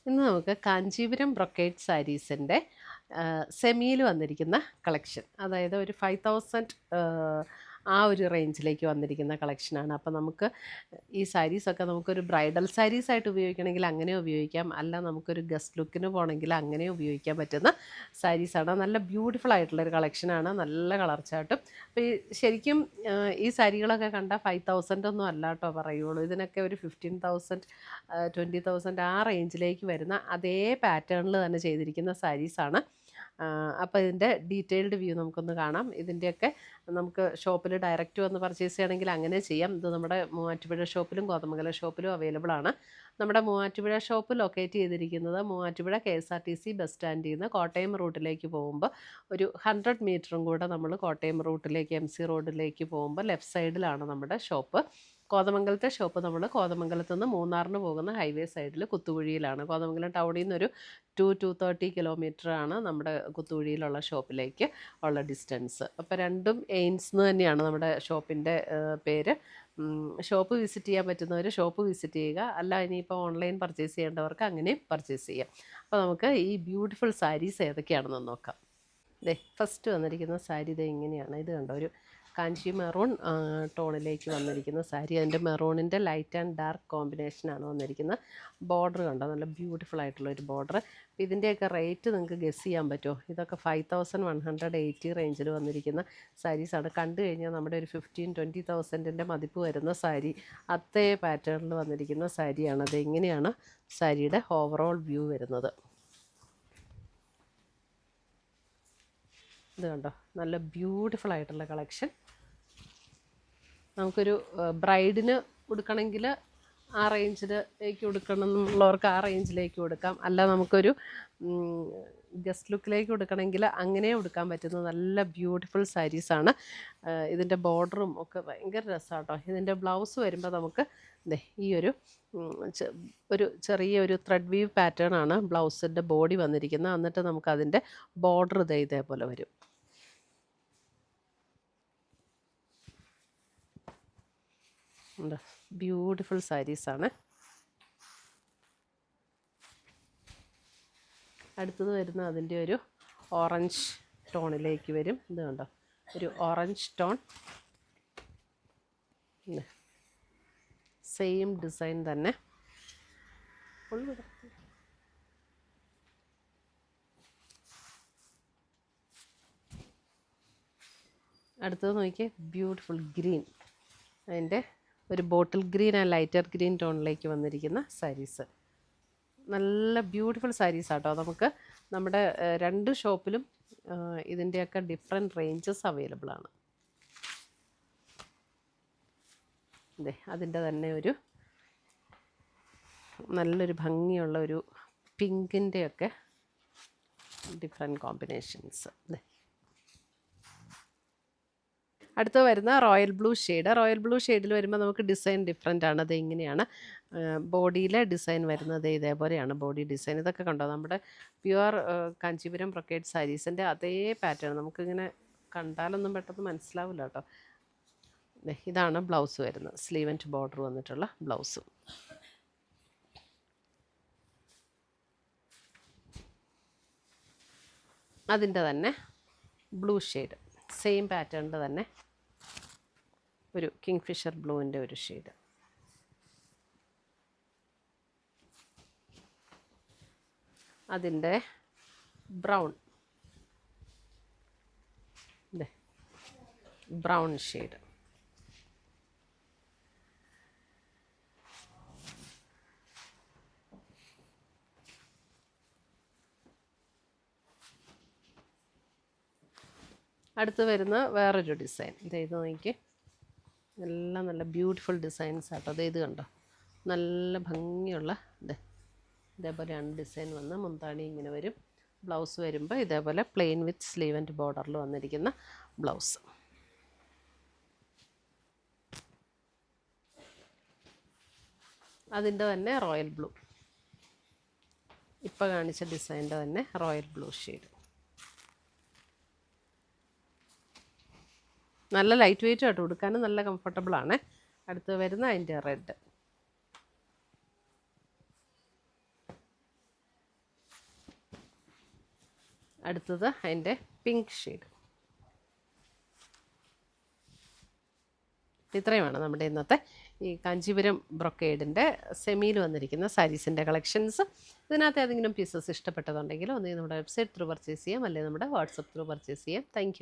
ഇന്ന് നമുക്ക് കാഞ്ചീപുരം ബ്രൊക്കേഡ് സാരീസിൻ്റെ സെമിയിൽ വന്നിരിക്കുന്ന കളക്ഷൻ, അതായത് ഒരു 5000 ആ ഒരു റേഞ്ചിലേക്ക് വന്നിരിക്കുന്ന കളക്ഷനാണ്. അപ്പോൾ നമുക്ക് ഈ സാരീസൊക്കെ നമുക്കൊരു ബ്രൈഡൽ സാരീസായിട്ട് ഉപയോഗിക്കണമെങ്കിൽ അങ്ങനെ ഉപയോഗിക്കാം, അല്ല നമുക്കൊരു ഗസ്റ്റ് ലുക്കിന് പോകണമെങ്കിൽ അങ്ങനെ ഉപയോഗിക്കാൻ പറ്റുന്ന സാരീസാണ്. നല്ല ബ്യൂട്ടിഫുൾ ആയിട്ടുള്ളൊരു കളക്ഷനാണ്, നല്ല കളർ ചാർട്ടും. അപ്പോൾ ഈ ശരിക്കും ഈ സാരികളൊക്കെ കണ്ടാൽ 5000 ഒന്നും അല്ല കേട്ടോ പറയുള്ളൂ. ഇതിനൊക്കെ ഒരു 15,000 20,000 ആ റേഞ്ചിലേക്ക് വരുന്ന അതേ പാറ്റേണിൽ തന്നെ ചെയ്തിരിക്കുന്ന സാരീസാണ്. അപ്പോൾ ഇതിൻ്റെ ഡീറ്റെയിൽഡ് വ്യൂ നമുക്കൊന്ന് കാണാം. ഇതിൻ്റെയൊക്കെ നമുക്ക് ഷോപ്പിൽ ഡയറക്റ്റ് വന്ന് പർച്ചേസ് ചെയ്യണമെങ്കിൽ അങ്ങനെ ചെയ്യാം. ഇത് നമ്മുടെ മൂവാറ്റുപുഴ ഷോപ്പിലും കോതമംഗലം ഷോപ്പിലും അവൈലബിൾ ആണ്. നമ്മുടെ മൂവാറ്റുപുഴ ഷോപ്പ് ലൊക്കേറ്റ് ചെയ്തിരിക്കുന്നത് മൂവാറ്റുപുഴ KSRTC ബസ് സ്റ്റാൻഡിൽ നിന്ന് കോട്ടയം റൂട്ടിലേക്ക് പോകുമ്പോൾ ഒരു 100 മീറ്ററും കൂടെ നമ്മൾ കോട്ടയം റൂട്ടിലേക്ക് MC റോഡിലേക്ക് പോകുമ്പോൾ ലെഫ്റ്റ് സൈഡിലാണ് നമ്മുടെ ഷോപ്പ്. കോതമംഗലത്തെ ഷോപ്പ് നമ്മൾ കോതമംഗലത്ത് നിന്ന് മൂന്നാറിന് പോകുന്ന ഹൈവേ സൈഡിൽ കുത്തുകുഴിയിലാണ്. കോതമംഗലം ടൗണിൽ നിന്നൊരു 230 കിലോമീറ്ററാണ് നമ്മുടെ കുത്തുകുഴിയിലുള്ള ഷോപ്പിലേക്ക് ഉള്ള ഡിസ്റ്റൻസ്. അപ്പോൾ രണ്ടും എയിംസ് എന്ന് തന്നെയാണ് നമ്മുടെ ഷോപ്പിൻ്റെ പേര്. ഷോപ്പ് വിസിറ്റ് ചെയ്യാൻ പറ്റുന്നവർ ഷോപ്പ് വിസിറ്റ് ചെയ്യുക, അല്ല ഇനിയിപ്പോൾ ഓൺലൈൻ പർച്ചേസ് ചെയ്യേണ്ടവർക്ക് അങ്ങനെയും പർച്ചേസ് ചെയ്യാം. അപ്പോൾ നമുക്ക് ഈ ബ്യൂട്ടിഫുൾ സാരീസ് ഏതൊക്കെയാണെന്ന് നോക്കാം. ഫസ്റ്റ് വന്നിരിക്കുന്ന സാരി ഇത് ഇങ്ങനെയാണ്. ഇത് കണ്ടോ, ഒരു കാഞ്ചി മെറൂൺ ടോണിലേക്ക് വന്നിരിക്കുന്ന സാരി. അതിൻ്റെ മെറൂണിൻ്റെ ലൈറ്റ് ആൻഡ് ഡാർക്ക് കോമ്പിനേഷനാണ് വന്നിരിക്കുന്നത്. ബോർഡർ കണ്ടോ, നല്ല ബ്യൂട്ടിഫുൾ ആയിട്ടുള്ളൊരു ബോർഡർ. അപ്പോൾ ഇതിൻ്റെയൊക്കെ റേറ്റ് നിങ്ങൾക്ക് ഗസ് ചെയ്യാൻ പറ്റുമോ? ഇതൊക്കെ 5180 റേഞ്ചിൽ വന്നിരിക്കുന്ന സാരീസാണ്. കണ്ടു കഴിഞ്ഞാൽ നമ്മുടെ ഒരു 15-20,000 മതിപ്പ് വരുന്ന സാരി, അതേ പാറ്റേണിൽ വന്നിരിക്കുന്ന സാരിയാണ്. അത് എങ്ങനെയാണ് സാരിയുടെ ഓവറോൾ വ്യൂ വരുന്നത്. ഇത് കണ്ടോ, നല്ല ബ്യൂട്ടിഫുൾ ആയിട്ടുള്ള കളക്ഷൻ. നമുക്കൊരു ബ്രൈഡിന് ഉടുക്കണമെങ്കിൽ ആ റേഞ്ചിലേക്ക് ഉടുക്കണം എന്നുള്ളവർക്ക് ആ റേഞ്ചിലേക്ക് കൊടുക്കാം, അല്ല നമുക്കൊരു ഗസ്റ്റ് ലുക്കിലേക്ക് കൊടുക്കണമെങ്കിൽ അങ്ങനെ ഉടുക്കാൻ പറ്റുന്ന നല്ല ബ്യൂട്ടിഫുൾ സാരീസാണ്. ഇതിൻ്റെ ബോർഡറും ഒക്കെ ഭയങ്കര രസമാണ് കേട്ടോ. ഇതിൻ്റെ ബ്ലൗസ് വരുമ്പോൾ നമുക്ക് ഈ ഒരു ചെറിയൊരു ത്രെഡ് വീവ് പാറ്റേൺ ആണ് ബ്ലൗസിൻ്റെ ബോഡി വന്നിരിക്കുന്നത്. എന്നിട്ട് നമുക്കതിൻ്റെ ബോർഡർ ഇതേപോലെ വരും. ബ്യൂട്ടിഫുൾ സാരീസാണ്. അടുത്തത് വരുന്ന അതിൻ്റെ ഒരു ഓറഞ്ച് ടോണിലേക്ക് വരും. ഇത് കണ്ടോ, ഒരു ഓറഞ്ച് ടോൺ, സെയിം ഡിസൈൻ തന്നെ. അടുത്തത് നോക്കിയേ, ബ്യൂട്ടിഫുൾ ഗ്രീൻ. അതിൻ്റെ ഒരു bottle green and lighter green ടോണിലേക്ക് വന്നിരിക്കുന്ന സാരീസ്. നല്ല ബ്യൂട്ടിഫുൾ സാരീസാട്ടോ. നമുക്ക് നമ്മുടെ രണ്ട് ഷോപ്പിലും ഇതിൻ്റെയൊക്കെ ഡിഫറെൻറ്റ് റേഞ്ചസ് അവൈലബിൾ ആണ്. അതിൻ്റെ തന്നെ ഒരു നല്ലൊരു ഭംഗിയുള്ള ഒരു പിങ്കിൻ്റെയൊക്കെ ഡിഫറെൻറ്റ് കോമ്പിനേഷൻസ്. അടുത്ത് വരുന്ന royal blue shade. Royal blue ഷെയ്ഡിൽ വരുമ്പോൾ നമുക്ക് ഡിസൈൻ ഡിഫറെൻ്റ് ആണ്. അത് ഇങ്ങനെയാണ് ബോഡിയിലെ ഡിസൈൻ വരുന്നത്. ഇതേപോലെയാണ് ബോഡി ഡിസൈൻ. ഇതൊക്കെ കണ്ടോ, നമ്മുടെ പ്യുവർ കാഞ്ചീപുരം ബ്രൊക്കേഡ് സാരീസിൻ്റെ അതേ പാറ്റേൺ. നമുക്കിങ്ങനെ കണ്ടാലൊന്നും പെട്ടെന്ന് മനസ്സിലാവില്ല കേട്ടോ. ഇതാണ് ബ്ലൗസ് വരുന്നത്, സ്ലീവ് ആൻഡ് ബോർഡർ വന്നിട്ടുള്ള ബ്ലൗസും. അതിൻ്റെ തന്നെ ബ്ലൂ ഷെയ്ഡ്, സെയിം പാറ്റേണിൻ്റെ തന്നെ ഒരു കിങ് ഫിഷർ ബ്ലൂവിൻ്റെ ഒരു ഷെയ്ഡ്. അതിൻ്റെ ബ്രൗൺ, ബ്രൗൺ ഷെയ്ഡ്. അടുത്ത് വരുന്ന വേറൊരു ഡിസൈൻ. ഇത് നോക്കി, എല്ലാം നല്ല ബ്യൂട്ടിഫുൾ ഡിസൈൻസ് ആട്ടോ. ഇത് കണ്ടോ, നല്ല ഭംഗിയുള്ള ഇതേപോലെയാണ് ഡിസൈൻ വന്ന്. മുന്താണി ഇങ്ങനെ വരും. ബ്ലൗസ് വരുമ്പോൾ ഇതേപോലെ പ്ലെയിൻ വിത്ത് സ്ലീവ് ആൻഡ് ബോർഡറിൽ വന്നിരിക്കുന്ന ബ്ലൗസ്. അതിൻ്റെ തന്നെ റോയൽ ബ്ലൂ, ഇപ്പോൾ കാണിച്ച ഡിസൈൻ്റെ തന്നെ റോയൽ ബ്ലൂ ഷെയ്ഡ്. നല്ല ലൈറ്റ് വെയിറ്റ് ആയിട്ട് ഉടുക്കാനും നല്ല കംഫർട്ടബിളാണ്. അടുത്ത് വരുന്ന അതിൻ്റെ റെഡ്. അടുത്തത് അതിൻ്റെ പിങ്ക് ഷെയ്ഡ്. ഇത്രയുമാണ് നമ്മുടെ ഇന്നത്തെ ഈ കാഞ്ചീപുരം ബ്രൊക്കേഡിൻ്റെ സെമിയിൽ വന്നിരിക്കുന്ന സാരീസിൻ്റെ കളക്ഷൻസ്. ഇതിനകത്ത് ഏതെങ്കിലും പീസസ് ഇഷ്ടപ്പെട്ടതുണ്ടെങ്കിൽ ഒന്നുകിൽ നമ്മുടെ വെബ്സൈറ്റ് ത്രൂ പർച്ചേസ് ചെയ്യാം, അല്ലെങ്കിൽ നമ്മുടെ വാട്സപ്പ് ത്രൂ പർച്ചേസ് ചെയ്യാം. താങ്ക്